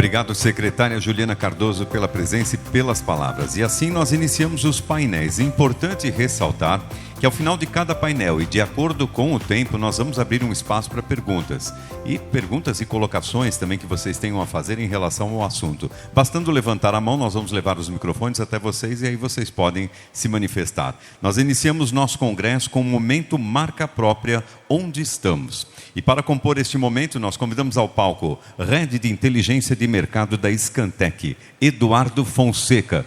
Obrigado, secretária Juliana Cardoso, pela presença e pelas palavras. E assim nós iniciamos os painéis. É importante ressaltar que ao final de cada painel e de acordo com o tempo, nós vamos abrir um espaço para perguntas. E perguntas e colocações também que vocês tenham a fazer em relação ao assunto. Bastando levantar a mão, nós vamos levar os microfones até vocês e aí vocês podem se manifestar. Nós iniciamos nosso congresso com o momento marca própria, onde estamos. E para compor este momento, nós convidamos ao palco Head de Inteligência de Mercado da Scantec, Eduardo Fonseca.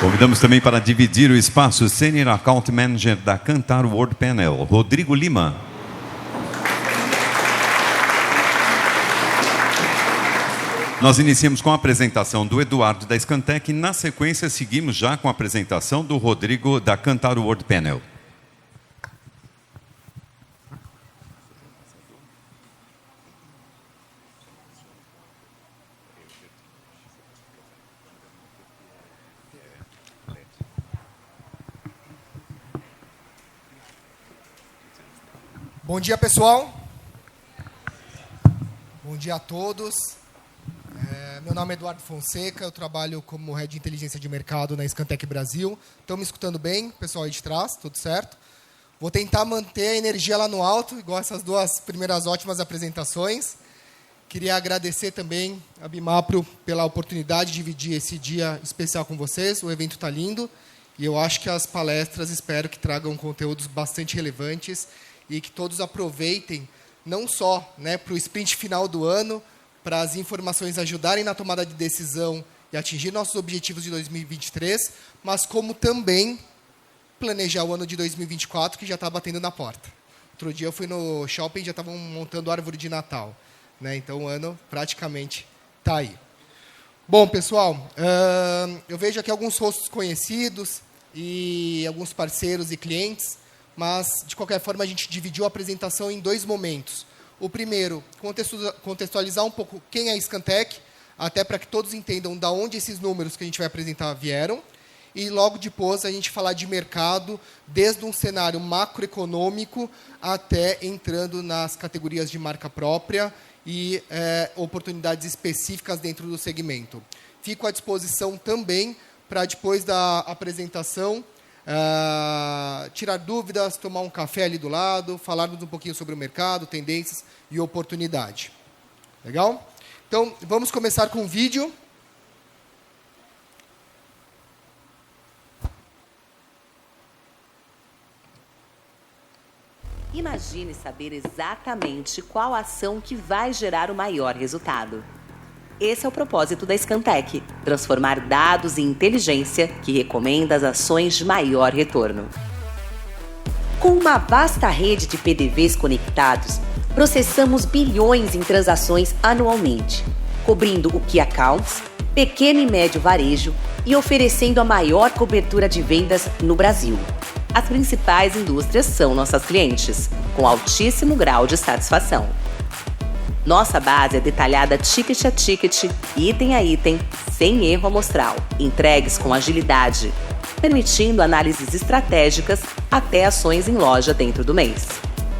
Convidamos também para dividir o espaço Senior Account Manager da Kantar World Panel, Rodrigo Lima. Nós iniciamos com a apresentação do Eduardo da Scantec e na sequência seguimos já com a apresentação do Rodrigo da Kantar World Panel. Bom dia, pessoal. Bom dia a todos. Meu nome é Eduardo Fonseca, eu trabalho como Head de Inteligência de Mercado na Scantec Brasil. Estão me escutando bem, pessoal aí de trás, tudo certo? Vou tentar manter a energia lá no alto, igual essas duas primeiras ótimas apresentações. Queria agradecer também a Bimapro pela oportunidade de dividir esse dia especial com vocês. O evento está lindo e eu acho que as palestras espero que tragam conteúdos bastante relevantes e que todos aproveitem, não só para o sprint final do ano, para as informações ajudarem na tomada de decisão e atingir nossos objetivos de 2023, mas como também planejar o ano de 2024, que já está batendo na porta. Outro dia eu fui no shopping e já estavam montando árvore de Natal. Então o ano praticamente está aí. Bom, pessoal, eu vejo aqui alguns rostos conhecidos e alguns parceiros e clientes, mas, de qualquer forma, a gente dividiu a apresentação em dois momentos. O primeiro, contextualizar um pouco quem é a Scantec, até para que todos entendam de onde esses números que a gente vai apresentar vieram. E, logo depois, a gente falar de mercado, desde um cenário macroeconômico até entrando nas categorias de marca própria e oportunidades específicas dentro do segmento. Fico à disposição também para, depois da apresentação, tirar dúvidas, tomar um café ali do lado, falarmos um pouquinho sobre o mercado, tendências e oportunidade. Legal? Então, vamos começar com o vídeo. Imagine saber exatamente qual ação que vai gerar o maior resultado. Esse é o propósito da Scantec, transformar dados em inteligência que recomenda as ações de maior retorno. Com uma vasta rede de PDVs conectados, processamos bilhões em transações anualmente, cobrindo o Key Accounts, pequeno e médio varejo e oferecendo a maior cobertura de vendas no Brasil. As principais indústrias são nossas clientes, com altíssimo grau de satisfação. Nossa base é detalhada ticket a ticket, item a item, sem erro amostral, entregues com agilidade, permitindo análises estratégicas até ações em loja dentro do mês.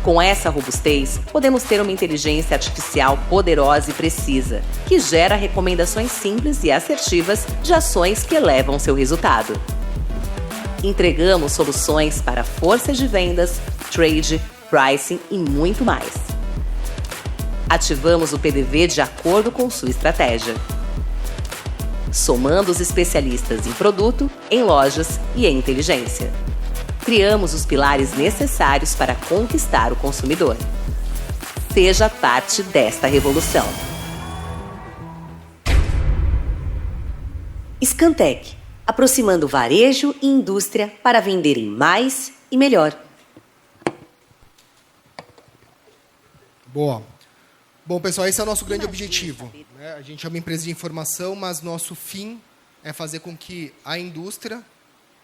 Com essa robustez, podemos ter uma inteligência artificial poderosa e precisa, que gera recomendações simples e assertivas de ações que elevam seu resultado. Entregamos soluções para força de vendas, trade, pricing e muito mais. Ativamos o PDV de acordo com sua estratégia. Somando os especialistas em produto, em lojas e em inteligência. Criamos os pilares necessários para conquistar o consumidor. Seja parte desta revolução. Scantec, aproximando varejo e indústria para venderem mais e melhor. Boa. Bom, pessoal, esse é o nosso grande objetivo. A gente é uma empresa de informação, mas nosso fim é fazer com que a indústria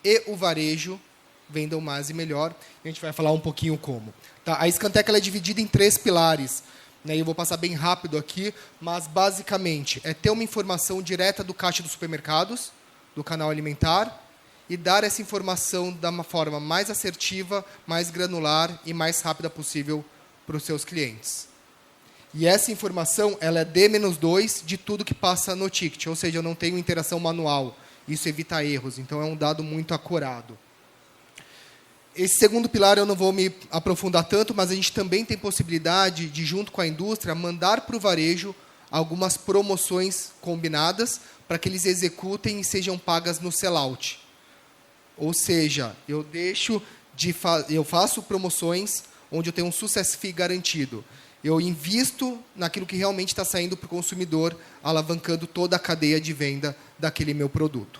e o varejo vendam mais e melhor. A gente vai falar um pouquinho como. Tá? A Scantec ela é dividida em 3 pilares. Eu vou passar bem rápido aqui, mas basicamente é ter uma informação direta do caixa dos supermercados, do canal alimentar, e dar essa informação da uma forma mais assertiva, mais granular e mais rápida possível para os seus clientes. E essa informação ela é D-2 de tudo que passa no ticket, ou seja, eu não tenho interação manual. Isso evita erros, então é um dado muito acurado. Esse segundo pilar eu não vou me aprofundar tanto, mas a gente também tem possibilidade de, junto com a indústria, mandar para o varejo algumas promoções combinadas para que eles executem e sejam pagas no sellout. Ou seja, eu faço promoções onde eu tenho um success fee garantido. Eu invisto naquilo que realmente está saindo para o consumidor, alavancando toda a cadeia de venda daquele meu produto.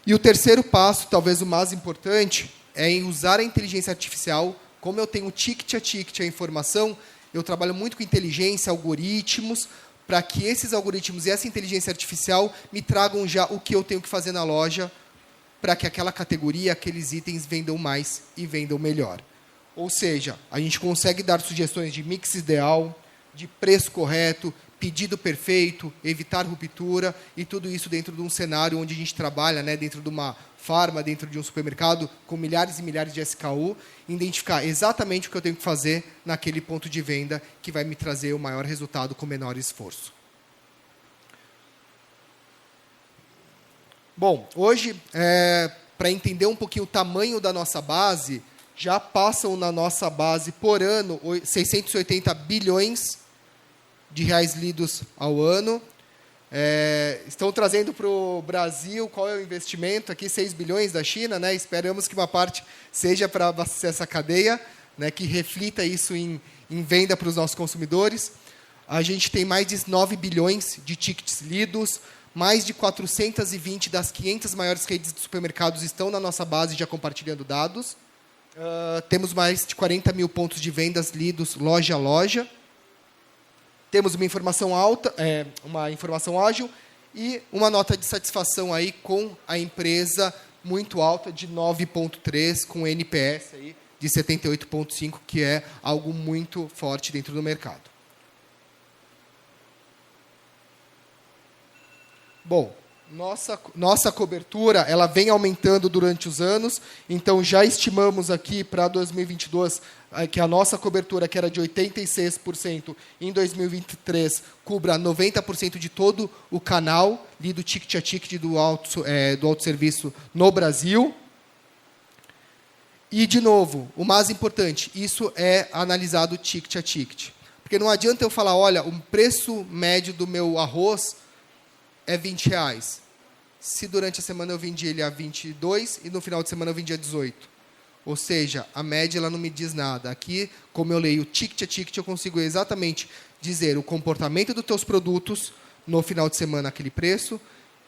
E o terceiro passo, talvez o mais importante, é em usar a inteligência artificial. Como eu tenho ticket a ticket a informação, eu trabalho muito com inteligência, algoritmos, para que esses algoritmos e essa inteligência artificial me tragam já o que eu tenho que fazer na loja para que aquela categoria, aqueles itens vendam mais e vendam melhor. Ou seja, a gente consegue dar sugestões de mix ideal, de preço correto, pedido perfeito, evitar ruptura, e tudo isso dentro de um cenário onde a gente trabalha, né, dentro de uma farma, dentro de um supermercado, com milhares e milhares de SKU, identificar exatamente o que eu tenho que fazer naquele ponto de venda que vai me trazer o maior resultado com menor esforço. Bom, hoje, para entender um pouquinho o tamanho da nossa base, já passam na nossa base, por ano, 680 bilhões de reais lidos ao ano. Estão trazendo para o Brasil, qual é o investimento? Aqui, 6 bilhões da China, né? Esperamos que uma parte seja para abastecer essa cadeia, né? Que reflita isso em venda para os nossos consumidores. A gente tem mais de 9 bilhões de tickets lidos, mais de 420 das 500 maiores redes de supermercados estão na nossa base já compartilhando dados. Temos mais de 40 mil pontos de vendas lidos loja a loja. Temos uma informação uma informação ágil e uma nota de satisfação aí com a empresa muito alta de 9.3, com NPS aí de 78.5, que é algo muito forte dentro do mercado. Bom, nossa cobertura ela vem aumentando durante os anos, então já estimamos aqui para 2022 que a nossa cobertura, que era de 86%, em 2023 cubra 90% de todo o canal do ticket a ticket do autosserviço no Brasil. E, de novo, o mais importante, isso é analisado ticket a ticket. Porque não adianta eu falar, olha, o preço médio do meu arroz é R$20. Se durante a semana eu vendi ele a 22 e no final de semana eu vendi a 18. Ou seja, a média ela não me diz nada. Aqui, como eu leio ticket a ticket, eu consigo exatamente dizer o comportamento dos teus produtos no final de semana aquele preço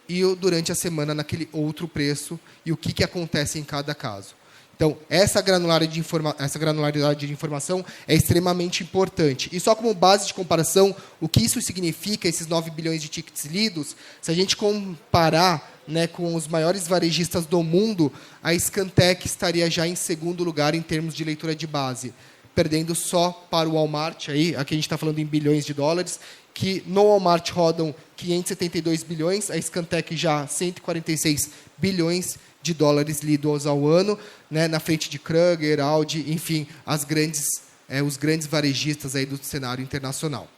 e durante a semana naquele outro preço e o que acontece em cada caso. Então, essa granularidade de informação é extremamente importante. E só como base de comparação, o que isso significa, esses 9 bilhões de tickets lidos, se a gente comparar, né, com os maiores varejistas do mundo, a Scantec estaria já em segundo lugar em termos de leitura de base, perdendo só para o Walmart, aqui a gente está falando em bilhões de dólares, que no Walmart rodam 572 bilhões, a Scantec já 146 bilhões de dólares lidos ao ano, né, na frente de Kroger, Aldi, enfim, os grandes varejistas aí do cenário internacional.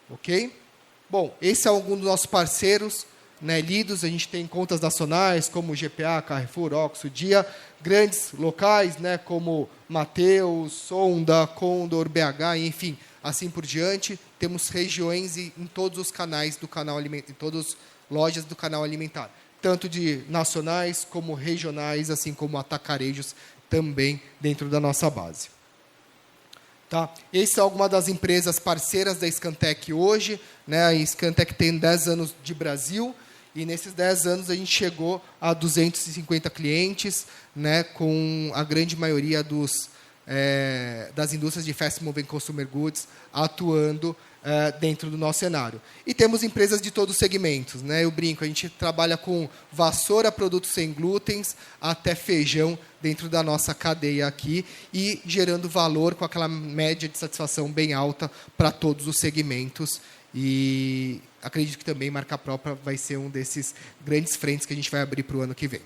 Ok? Bom, esse é algum dos nossos parceiros, né, lidos. A gente tem contas nacionais como GPA, Carrefour, Oxxo, Dia, grandes locais, né, como Mateus, Sonda, Condor, BH, enfim, assim por diante. Temos regiões em todos os canais do canal alimentar, em todas as lojas do canal alimentar, tanto de nacionais como regionais, assim como atacarejos também dentro da nossa base. Tá? Essa é alguma das empresas parceiras da Scantec hoje, né? A Scantec tem 10 anos de Brasil, e nesses 10 anos a gente chegou a 250 clientes, né? Com a grande maioria das indústrias de fast moving consumer goods atuando dentro do nosso cenário. E temos empresas de todos os segmentos, né? Eu brinco, a gente trabalha com vassoura, produtos sem glútens, até feijão dentro da nossa cadeia aqui e gerando valor com aquela média de satisfação bem alta para todos os segmentos. E acredito que também marca própria vai ser um desses grandes frentes que a gente vai abrir para o ano que vem.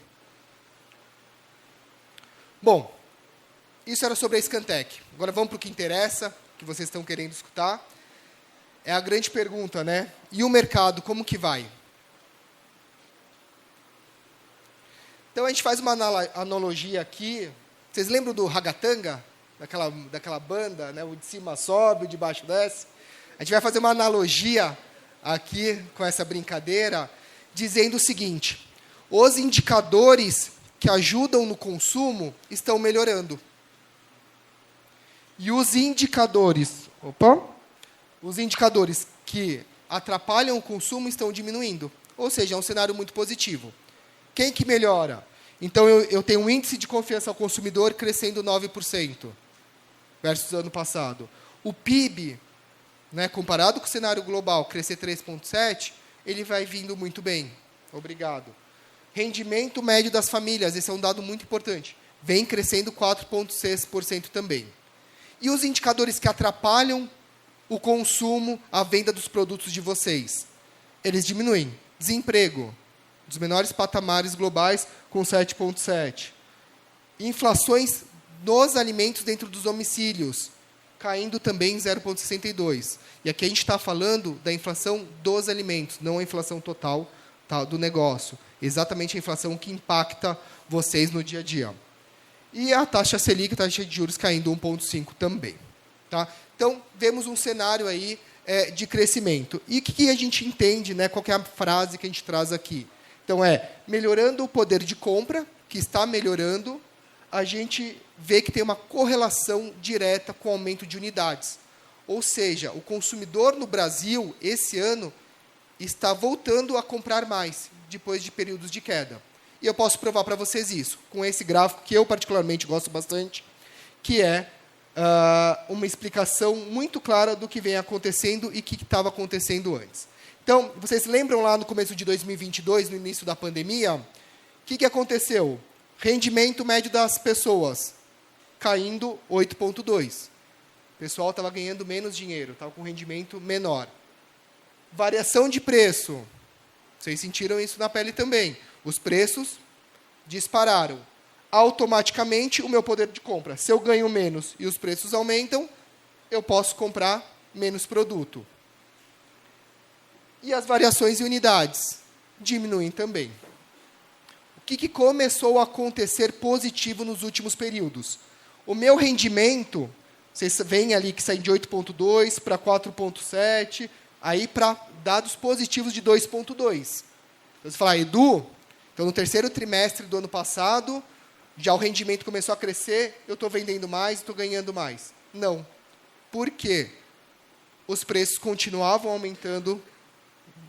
Bom, isso era sobre a Scantec. Agora vamos para o que interessa. que vocês estão querendo escutar. É a grande pergunta, né? E o mercado, como que vai? Então, a gente faz uma analogia aqui. Vocês lembram do ragatanga? Daquela banda, né? O de cima sobe, o de baixo desce. A gente vai fazer uma analogia aqui com essa brincadeira, dizendo o seguinte: os indicadores que ajudam no consumo estão melhorando. E os indicadores que atrapalham o consumo estão diminuindo. Ou seja, é um cenário muito positivo. Quem que melhora? Então, eu tenho um índice de confiança ao consumidor crescendo 9%, versus ano passado. O PIB, né, comparado com o cenário global, crescer 3,7%, ele vai vindo muito bem. Obrigado. Rendimento médio das famílias, esse é um dado muito importante. Vem crescendo 4,6% também. E os indicadores que atrapalham o consumo, a venda dos produtos de vocês? Eles diminuem. Desemprego, dos menores patamares globais, com 7,7%. Inflações nos alimentos dentro dos domicílios, caindo também em 0,62%. E aqui a gente está falando da inflação dos alimentos, não a inflação total, tá, do negócio. Exatamente a inflação que impacta vocês no dia a dia. E a taxa Selic, a taxa de juros, caindo 1,5% também. Tá? Então, vemos um cenário aí de crescimento. E o que a gente entende, né, qual que é a frase que a gente traz aqui? Então, melhorando o poder de compra, que está melhorando, a gente vê que tem uma correlação direta com o aumento de unidades. Ou seja, o consumidor no Brasil, esse ano, está voltando a comprar mais, depois de períodos de queda. E eu posso provar para vocês isso, com esse gráfico, que eu particularmente gosto bastante, que é uma explicação muito clara do que vem acontecendo e que estava acontecendo antes. Então, vocês lembram lá no começo de 2022, no início da pandemia, o que aconteceu? Rendimento médio das pessoas, caindo 8,2%. O pessoal estava ganhando menos dinheiro, estava com rendimento menor. Variação de preço. Vocês sentiram isso na pele também. Os preços dispararam. Automaticamente, o meu poder de compra. Se eu ganho menos e os preços aumentam, eu posso comprar menos produto. E as variações em unidades diminuem também. O que começou a acontecer positivo nos últimos períodos? O meu rendimento, vocês veem ali que sai de 8,2 para 4,7, aí para dados positivos de 2,2. Então, você fala, Edu, então no terceiro trimestre do ano passado, já o rendimento começou a crescer, eu estou vendendo mais, estou ganhando mais. Não. Por quê? Os preços continuavam aumentando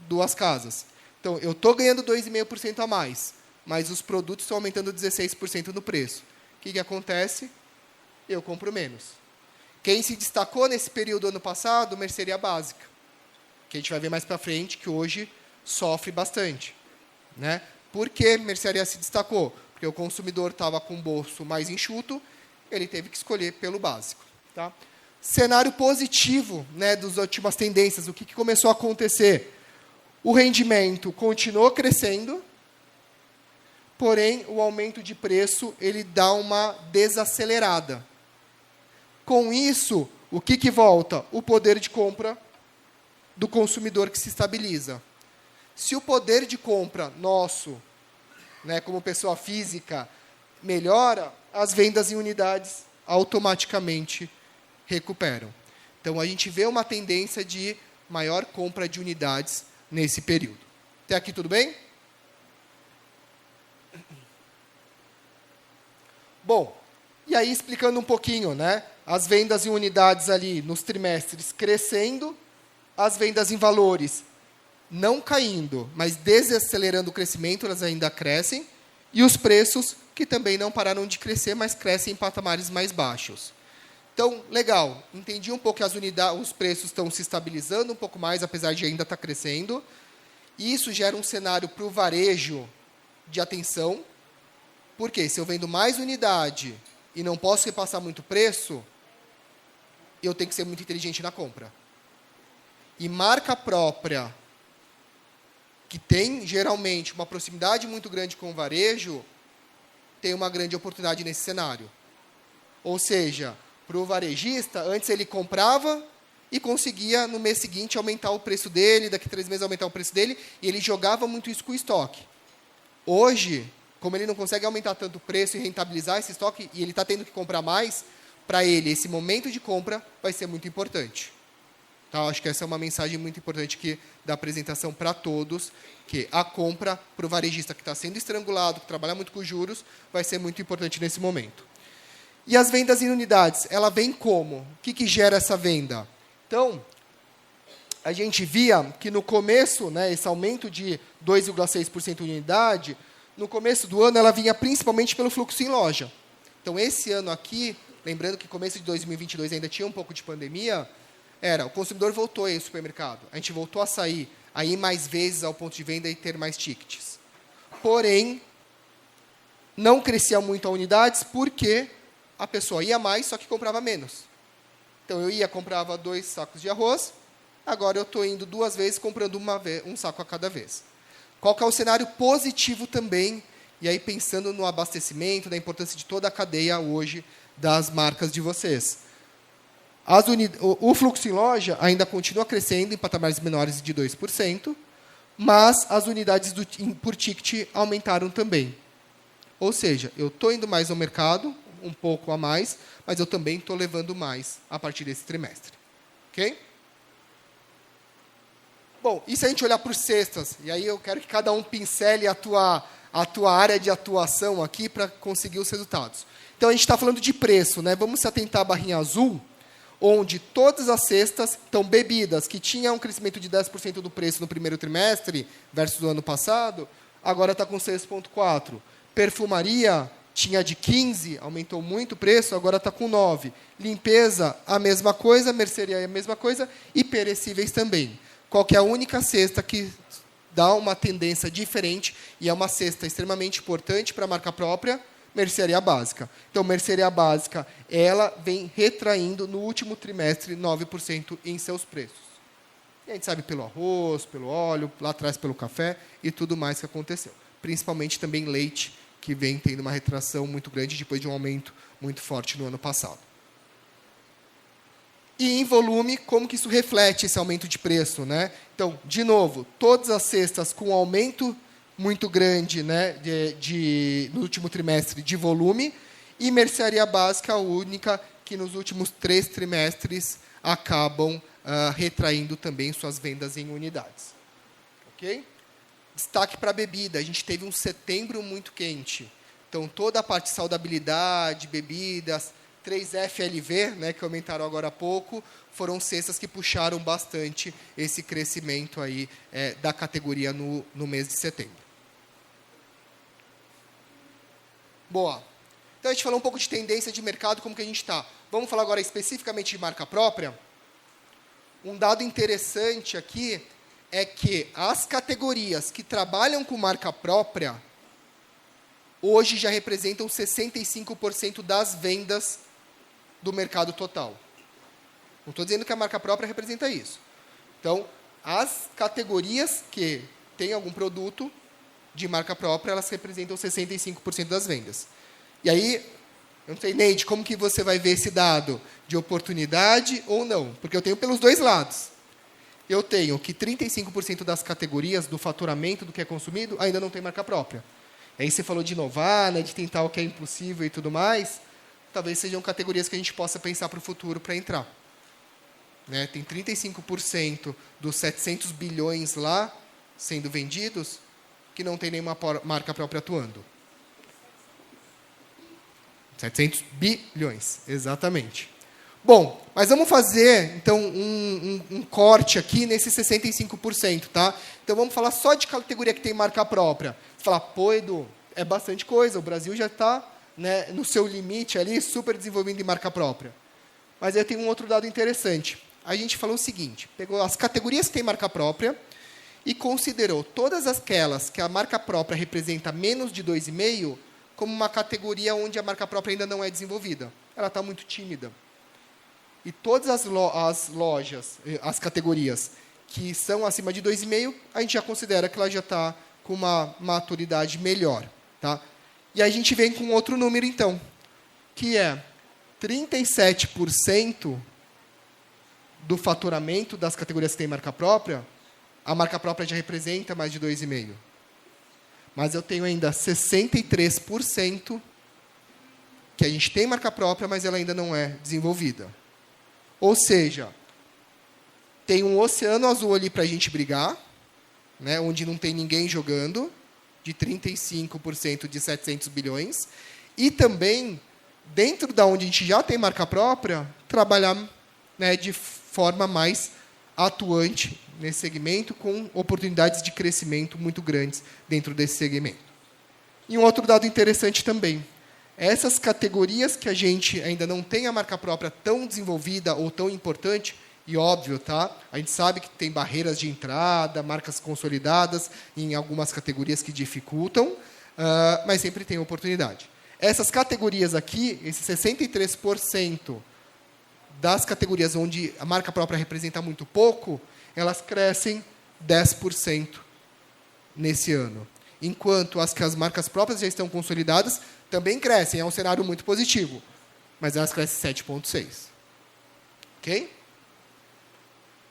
duas casas. Então, eu estou ganhando 2,5% a mais, mas os produtos estão aumentando 16% no preço. O que acontece? Eu compro menos. Quem se destacou nesse período ano passado? Mercearia básica, que a gente vai ver mais para frente, que hoje sofre bastante. Né? Por que mercearia se destacou? Porque o consumidor estava com o bolso mais enxuto, ele teve que escolher pelo básico. Tá? Cenário positivo, né, das últimas tendências, o que começou a acontecer? O rendimento continuou crescendo, porém, o aumento de preço ele dá uma desacelerada. Com isso, o que volta? O poder de compra do consumidor que se estabiliza. Se o poder de compra nosso, né, como pessoa física, melhora, as vendas em unidades automaticamente recuperam. Então, a gente vê uma tendência de maior compra de unidades nesse período. Até aqui tudo bem? Bom, e aí explicando um pouquinho, né? As vendas em unidades ali nos trimestres crescendo, as vendas em valores não caindo, mas desacelerando o crescimento, elas ainda crescem, e os preços que também não pararam de crescer, mas crescem em patamares mais baixos. Então, legal, entendi um pouco que os preços estão se estabilizando um pouco mais, apesar de ainda estar crescendo. Isso gera um cenário para o varejo de atenção, porque se eu vendo mais unidade e não posso repassar muito preço, eu tenho que ser muito inteligente na compra. E marca própria, que tem, geralmente, uma proximidade muito grande com o varejo, tem uma grande oportunidade nesse cenário. Ou seja, para o varejista, antes ele comprava e conseguia, no mês seguinte, aumentar o preço dele, daqui a 3 meses aumentar o preço dele, e ele jogava muito isso com o estoque. Hoje, como ele não consegue aumentar tanto o preço e rentabilizar esse estoque, e ele está tendo que comprar mais, para ele, esse momento de compra vai ser muito importante. Tá? Acho que essa é uma mensagem muito importante que, da apresentação para todos, que a compra para o varejista que está sendo estrangulado, que trabalha muito com juros, vai ser muito importante nesse momento. E as vendas em unidades, ela vem como? O que gera essa venda? Então, a gente via que no começo, né, esse aumento de 2,6% em unidade, no começo do ano ela vinha principalmente pelo fluxo em loja. Então, esse ano aqui, lembrando que começo de 2022 ainda tinha um pouco de pandemia, o consumidor voltou aí ao supermercado. A gente voltou a sair, a ir mais vezes ao ponto de venda e ter mais tickets. Porém, não crescia muito a unidades porque a pessoa ia mais, só que comprava menos. Então, eu comprava 2 sacos de arroz, agora eu estou indo 2 vezes, comprando um saco a cada vez. Qual que é o cenário positivo também, e aí pensando no abastecimento, na importância de toda a cadeia hoje das marcas de vocês. O fluxo em loja ainda continua crescendo em patamares menores de 2%, mas as unidades por ticket aumentaram também. Ou seja, eu estou indo mais ao mercado, um pouco a mais, mas eu também estou levando mais a partir desse trimestre. Ok? Bom, e se a gente olhar para os cestas, e aí eu quero que cada um pincele a tua área de atuação aqui para conseguir os resultados. Então, a gente está falando de preço, né? Vamos se atentar à barrinha azul, onde todas as cestas, então bebidas, que tinham um crescimento de 10% do preço no primeiro trimestre, versus o ano passado, agora está com 6,4%. Perfumaria tinha de 15%, aumentou muito o preço, agora está com 9%. Limpeza, a mesma coisa, mercearia, a mesma coisa, e perecíveis também. Qual que é a única cesta que dá uma tendência diferente, e é uma cesta extremamente importante para a marca própria? Mercearia básica. Então, mercearia básica, ela vem retraindo no último trimestre 9% em seus preços. E a gente sabe pelo arroz, pelo óleo, lá atrás pelo café e tudo mais que aconteceu. Principalmente também leite, que vem tendo uma retração muito grande depois de um aumento muito forte no ano passado. E em volume, como que isso reflete esse aumento de preço, né? Então, de novo, todas as cestas com aumento muito grande, né, no último trimestre de volume, e mercearia básica, a única que nos últimos 3 trimestres acabam retraindo também suas vendas em unidades. Ok? Destaque para a bebida. A gente teve um setembro muito quente. Então, toda a parte de saudabilidade, bebidas, 3FLV, né, que aumentaram agora há pouco, foram cestas que puxaram bastante esse crescimento aí, da categoria no mês de setembro. Boa. Então, a gente falou um pouco de tendência de mercado, como que a gente está. Vamos falar agora especificamente de marca própria? Um dado interessante aqui é que as categorias que trabalham com marca própria, hoje já representam 65% das vendas do mercado total. Não estou dizendo que a marca própria representa isso. Então, as categorias que têm algum produto de marca própria, elas representam 65% das vendas. E aí, eu não sei, Neide, como que você vai ver esse dado? De oportunidade ou não? Porque eu tenho pelos dois lados. Eu tenho que 35% das categorias do faturamento do que é consumido ainda não tem marca própria. Aí você falou de inovar, né, de tentar o que é impossível e tudo mais. Talvez sejam categorias que a gente possa pensar para o futuro para entrar. Né? Tem 35% dos 700 bilhões lá sendo vendidos que não tem nenhuma marca própria atuando. 700 bilhões, exatamente. Bom, mas vamos fazer, então, um corte aqui nesses 65%, tá? Então, vamos falar só de categoria que tem marca própria. Você fala, pô, Edu, é bastante coisa, o Brasil já está, né, no seu limite ali, super desenvolvendo em marca própria. Mas eu tenho um outro dado interessante. A gente falou o seguinte, pegou as categorias que tem marca própria e considerou todas aquelas que a marca própria representa menos de 2,5% como uma categoria onde a marca própria ainda não é desenvolvida. Ela está muito tímida. E todas as lojas, as categorias que são acima de 2,5%, a gente já considera que ela já está com uma maturidade melhor. Tá? E a gente vem com outro número, então, que é 37% do faturamento das categorias que têm marca própria, a marca própria já representa mais de 2,5%. Mas eu tenho ainda 63% que a gente tem marca própria, mas ela ainda não é desenvolvida. Ou seja, tem um oceano azul ali para a gente brigar, né, onde não tem ninguém jogando, de 35% de 700 bilhões, e também, dentro da onde a gente já tem marca própria, trabalhar, né, de forma mais atuante nesse segmento, com oportunidades de crescimento muito grandes dentro desse segmento. E um outro dado interessante também, essas categorias que a gente ainda não tem a marca própria tão desenvolvida ou tão importante, e óbvio, tá? A gente sabe que tem barreiras de entrada, marcas consolidadas em algumas categorias que dificultam, mas sempre tem oportunidade. Essas categorias aqui, esse 63% das categorias onde a marca própria representa muito pouco, elas crescem 10% nesse ano. Enquanto as que as marcas próprias já estão consolidadas também crescem. É um cenário muito positivo. Mas elas crescem 7,6%. Ok?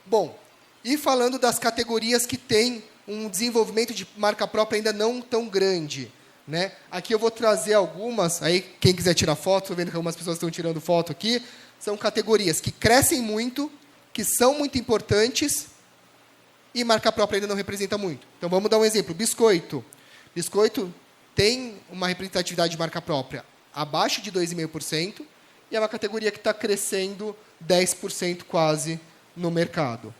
Bom, e falando das categorias que têm um desenvolvimento de marca própria ainda não tão grande, né? Aqui eu vou trazer algumas, aí quem quiser tirar foto, estou vendo que algumas pessoas estão tirando foto aqui, são categorias que crescem muito, que são muito importantes e marca própria ainda não representa muito. Então vamos dar um exemplo, biscoito. Biscoito tem uma representatividade de marca própria abaixo de 2,5% e é uma categoria que está crescendo 10% quase no mercado.